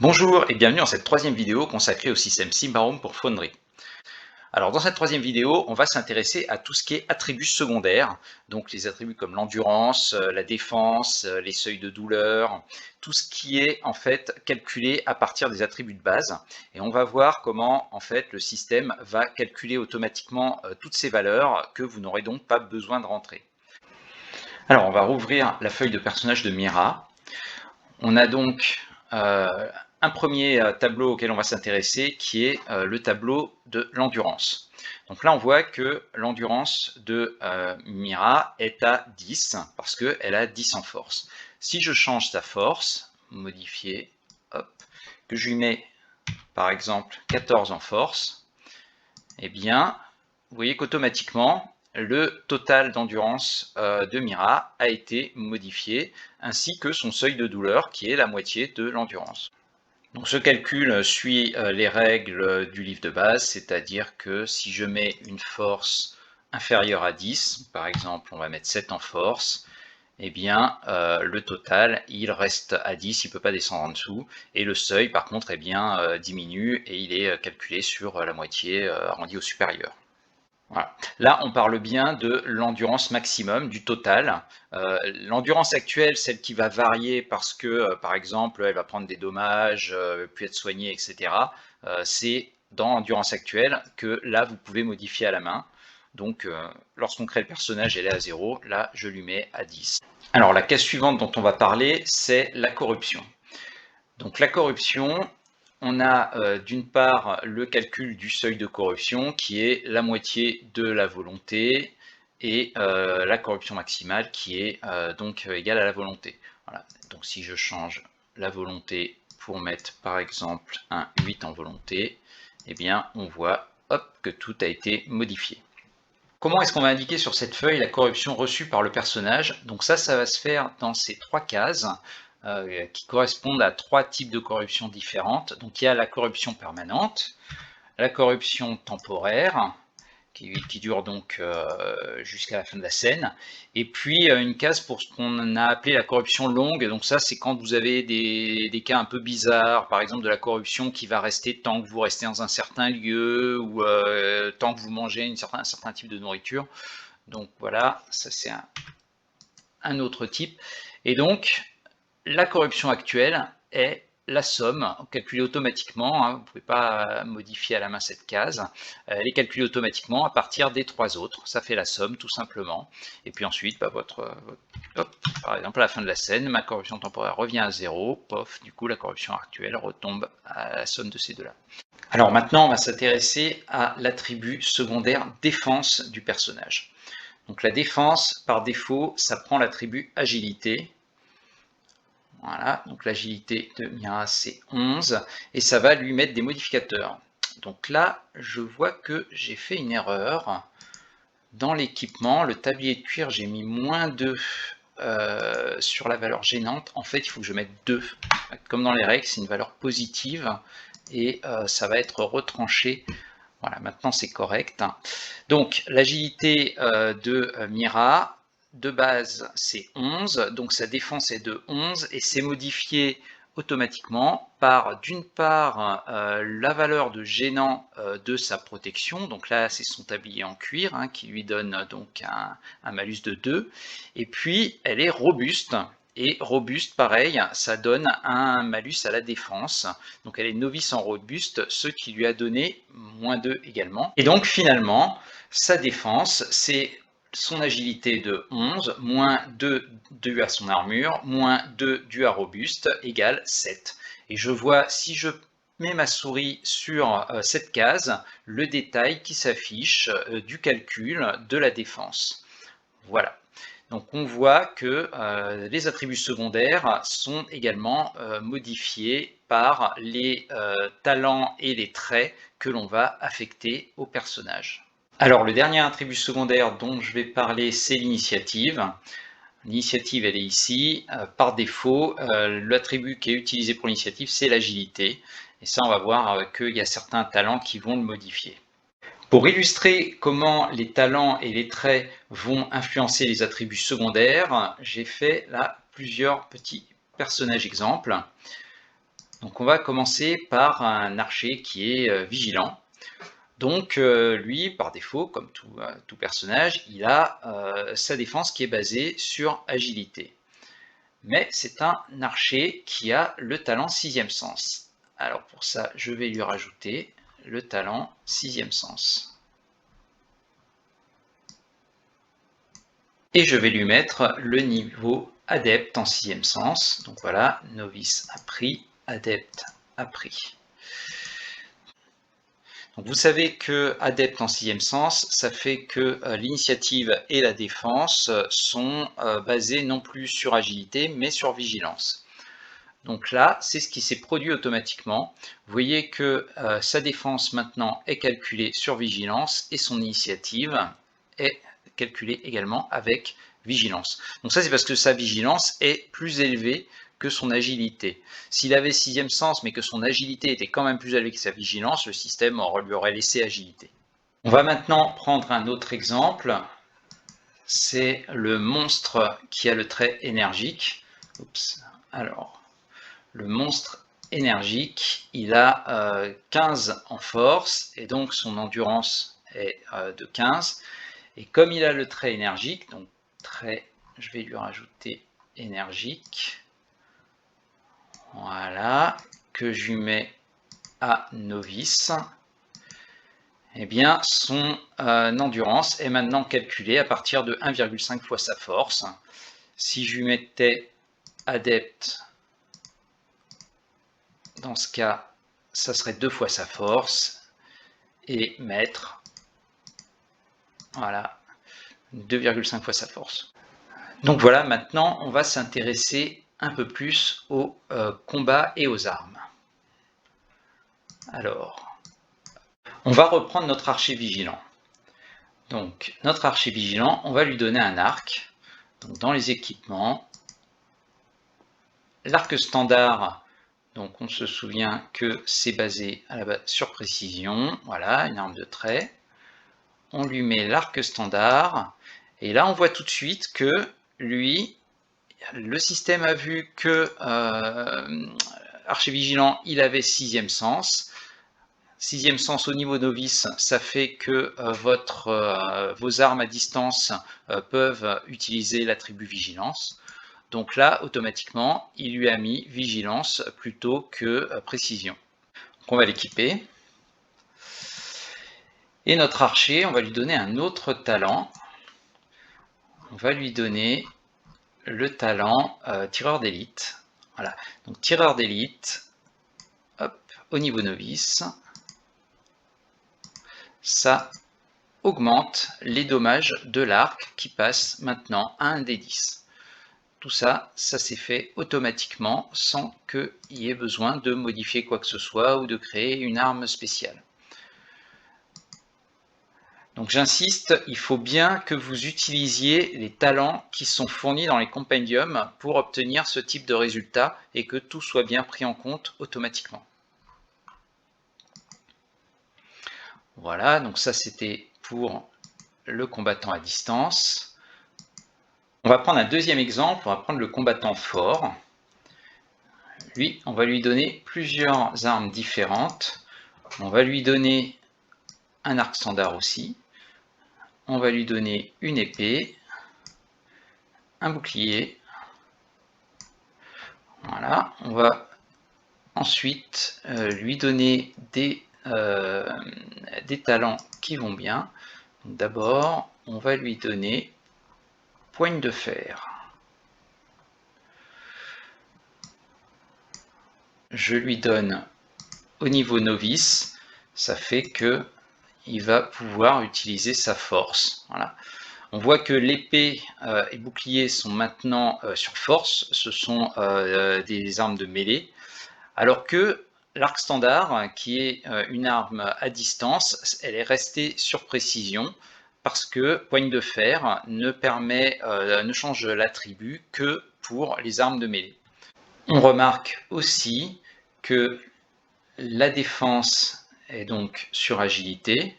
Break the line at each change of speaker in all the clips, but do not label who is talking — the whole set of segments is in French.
Bonjour et bienvenue dans cette troisième vidéo consacrée au système Symbaroum pour Foundry. Alors dans cette troisième vidéo, on va s'intéresser à tout ce qui est attributs secondaires, donc les attributs comme l'endurance, la défense, les seuils de douleur, tout ce qui est en fait calculé à partir des attributs de base. Et on va voir comment en fait le système va calculer automatiquement toutes ces valeurs que vous n'aurez donc pas besoin de rentrer. Alors on va rouvrir la feuille de personnage de Mira. On a donc un premier tableau auquel on va s'intéresser qui est le tableau de l'endurance. Donc là on voit que l'endurance de Mira est à 10 parce qu'elle a 10 en force. Si je change sa force, modifier, hop, que je lui mets par exemple 14 en force, eh bien vous voyez qu'automatiquement le total d'endurance de Mira a été modifié, ainsi que son seuil de douleur, qui est la moitié de l'endurance. Donc ce calcul suit les règles du livre de base, c'est-à-dire que si je mets une force inférieure à 10, par exemple on va mettre 7 en force, eh bien le total il reste à 10, il ne peut pas descendre en dessous, et le seuil par contre eh bien, diminue et il est calculé sur la moitié arrondi au supérieur. Voilà. Là, on parle bien de l'endurance maximum, du total. L'endurance actuelle, celle qui va varier parce que, par exemple, elle va prendre des dommages, puis être soignée, etc. C'est dans l'endurance actuelle que là, vous pouvez modifier à la main. Donc, lorsqu'on crée le personnage, elle est à 0. Là, je lui mets à 10. Alors, la case suivante dont on va parler, c'est la corruption. Donc, la corruption, on a d'une part le calcul du seuil de corruption qui est la moitié de la volonté et la corruption maximale qui est donc égale à la volonté. Voilà. Donc si je change la volonté pour mettre par exemple un 8 en volonté, eh bien on voit hop, que tout a été modifié. Comment est-ce qu'on va indiquer sur cette feuille la corruption reçue par le personnage? Donc ça va se faire dans ces trois cases qui correspondent à trois types de corruption différentes. Donc il y a la corruption permanente, la corruption temporaire, qui dure donc jusqu'à la fin de la scène, et puis une case pour ce qu'on a appelé la corruption longue. Donc ça, c'est quand vous avez des cas un peu bizarres, par exemple de la corruption qui va rester tant que vous restez dans un certain lieu, ou tant que vous mangez un certain type de nourriture. Donc voilà, ça c'est un autre type. Et donc, la corruption actuelle est la somme calculée automatiquement, hein, vous ne pouvez pas modifier à la main cette case, elle est calculée automatiquement à partir des trois autres, ça fait la somme tout simplement, et puis ensuite, hop, par exemple à la fin de la scène, ma corruption temporaire revient à 0, pof, du coup la corruption actuelle retombe à la somme de ces deux-là. Alors maintenant, on va s'intéresser à l'attribut secondaire défense du personnage. Donc la défense, par défaut, ça prend l'attribut agilité. Voilà, donc l'agilité de Mira c'est 11 et ça va lui mettre des modificateurs. Donc là, je vois que j'ai fait une erreur. Dans l'équipement, le tablier de cuir, j'ai mis -2 sur la valeur gênante. En fait, il faut que je mette 2. Comme dans les règles, c'est une valeur positive et ça va être retranché. Voilà, maintenant c'est correct. Donc l'agilité de Mira, de base c'est 11, donc sa défense est de 11 et c'est modifié automatiquement par d'une part la valeur de gênant de sa protection, donc là c'est son tablier en cuir hein, qui lui donne donc un malus de 2, et puis elle est robuste. Et robuste, pareil, ça donne un malus à la défense. Donc elle est novice en robuste, ce qui lui a donné -2 également. Et donc finalement, sa défense, c'est son agilité de 11, -2 dû à son armure, -2 dû à robuste, égale 7. Et je vois, si je mets ma souris sur cette case, le détail qui s'affiche du calcul de la défense. Voilà. Donc on voit que les attributs secondaires sont également modifiés par les talents et les traits que l'on va affecter au personnage. Alors le dernier attribut secondaire dont je vais parler, c'est l'initiative. L'initiative, elle est ici. Par défaut, l'attribut qui est utilisé pour l'initiative, c'est l'agilité. Et ça, on va voir qu'il y a certains talents qui vont le modifier. Pour illustrer comment les talents et les traits vont influencer les attributs secondaires, j'ai fait là plusieurs petits personnages exemples. Donc on va commencer par un archer qui est vigilant. Donc lui, par défaut, comme tout personnage, il a sa défense qui est basée sur agilité. Mais c'est un archer qui a le talent 6e sens. Alors pour ça, je vais lui rajouter le talent 6e sens. Et je vais lui mettre le niveau adepte en 6e sens. Donc voilà, novice appris, adepte appris. Donc vous savez que adepte en 6e sens, ça fait que l'initiative et la défense sont basées non plus sur agilité, mais sur vigilance. Donc là, c'est ce qui s'est produit automatiquement. Vous voyez que sa défense maintenant est calculée sur vigilance et son initiative est calculée également avec vigilance. Donc ça, c'est parce que sa vigilance est plus élevée que son agilité. S'il avait 6e sens, mais que son agilité était quand même plus élevée que sa vigilance, le système lui aurait laissé agilité. On va maintenant prendre un autre exemple. C'est le monstre qui a le trait énergique. Oups. Alors, le monstre énergique, il a 15 en force, et donc son endurance est de 15. Et comme il a le trait énergique, donc trait, je vais lui rajouter énergique. Voilà, que je lui mets à novice. Eh bien, son endurance est maintenant calculée à partir de 1,5 fois sa force. Si je lui mettais adepte, dans ce cas, ça serait 2 fois sa force. Et maître, voilà, 2,5 fois sa force. Donc voilà, maintenant, on va s'intéresser un peu plus au combat et aux armes. Alors, on va reprendre notre archer vigilant. Donc, notre archer vigilant, on va lui donner un arc. Donc, dans les équipements, l'arc standard, donc on se souvient que c'est basé sur précision. Voilà, une arme de trait. On lui met l'arc standard. Et là, on voit tout de suite que lui, le système a vu que archer vigilant, il avait 6e sens. 6e sens au niveau novice, ça fait que vos armes à distance peuvent utiliser l'attribut vigilance. Donc là, automatiquement, il lui a mis vigilance plutôt que précision. Donc on va l'équiper. Et notre archer, on va lui donner un autre talent. On va lui donner le talent tireur d'élite. Voilà, donc tireur d'élite, hop, au niveau novice, ça augmente les dommages de l'arc qui passe maintenant à 1d10. Tout ça, ça s'est fait automatiquement sans qu'il y ait besoin de modifier quoi que ce soit ou de créer une arme spéciale. Donc j'insiste, il faut bien que vous utilisiez les talents qui sont fournis dans les compendiums pour obtenir ce type de résultat et que tout soit bien pris en compte automatiquement. Voilà, donc ça c'était pour le combattant à distance. On va prendre un deuxième exemple, on va prendre le combattant fort. Lui, on va lui donner plusieurs armes différentes. On va lui donner un arc standard aussi. On va lui donner une épée, un bouclier. Voilà, on va ensuite lui donner des talents qui vont bien. D'abord, on va lui donner poigne de fer. Je lui donne au niveau novice, ça fait que il va pouvoir utiliser sa force. Voilà. On voit que l'épée et bouclier sont maintenant sur force, ce sont des armes de mêlée, alors que l'arc standard, qui est une arme à distance, elle est restée sur précision, parce que poigne de fer ne change l'attribut que pour les armes de mêlée. On remarque aussi que la défense est donc sur agilité.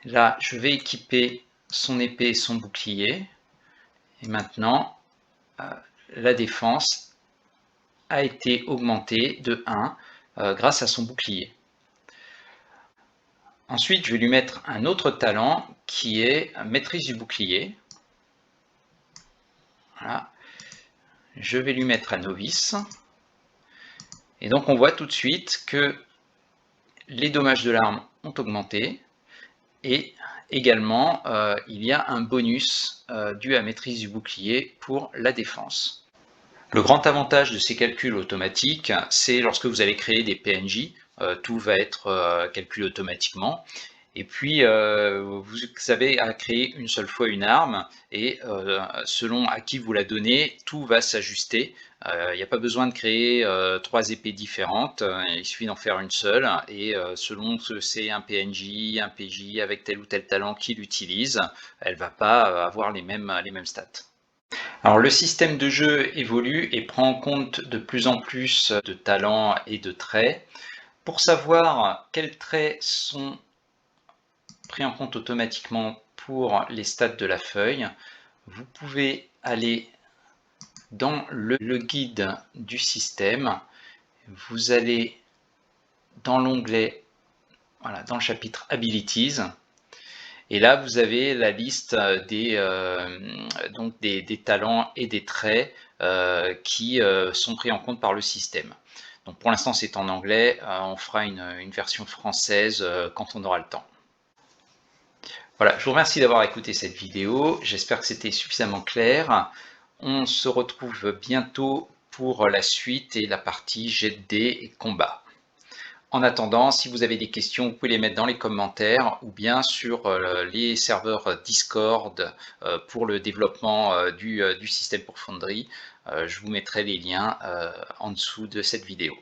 Là, je vais équiper son épée et son bouclier. Et maintenant, la défense a été augmenté de 1 grâce à son bouclier. Ensuite, je vais lui mettre un autre talent qui est maîtrise du bouclier. Voilà. Je vais lui mettre un novice. Et donc on voit tout de suite que les dommages de l'arme ont augmenté et également il y a un bonus dû à maîtrise du bouclier pour la défense. Le grand avantage de ces calculs automatiques, c'est lorsque vous allez créer des PNJ, tout va être calculé automatiquement. Et puis, vous avez à créer une seule fois une arme, et selon à qui vous la donnez, tout va s'ajuster. Il n'y a pas besoin de créer 3 épées différentes, il suffit d'en faire une seule, et selon que c'est un PNJ, un PJ avec tel ou tel talent qui l'utilise, elle ne va pas avoir les mêmes stats. Alors le système de jeu évolue et prend en compte de plus en plus de talents et de traits. Pour savoir quels traits sont pris en compte automatiquement pour les stats de la feuille, vous pouvez aller dans le guide du système, vous allez dans l'onglet, voilà, dans le chapitre Abilities, et là vous avez la liste des talents et des traits qui sont pris en compte par le système. Donc pour l'instant c'est en anglais, on fera une version française quand on aura le temps. Voilà, je vous remercie d'avoir écouté cette vidéo, j'espère que c'était suffisamment clair. On se retrouve bientôt pour la suite et la partie jet de dés et combat. En attendant, si vous avez des questions, vous pouvez les mettre dans les commentaires ou bien sur les serveurs Discord pour le développement du système pour Foundry. Je vous mettrai les liens en dessous de cette vidéo.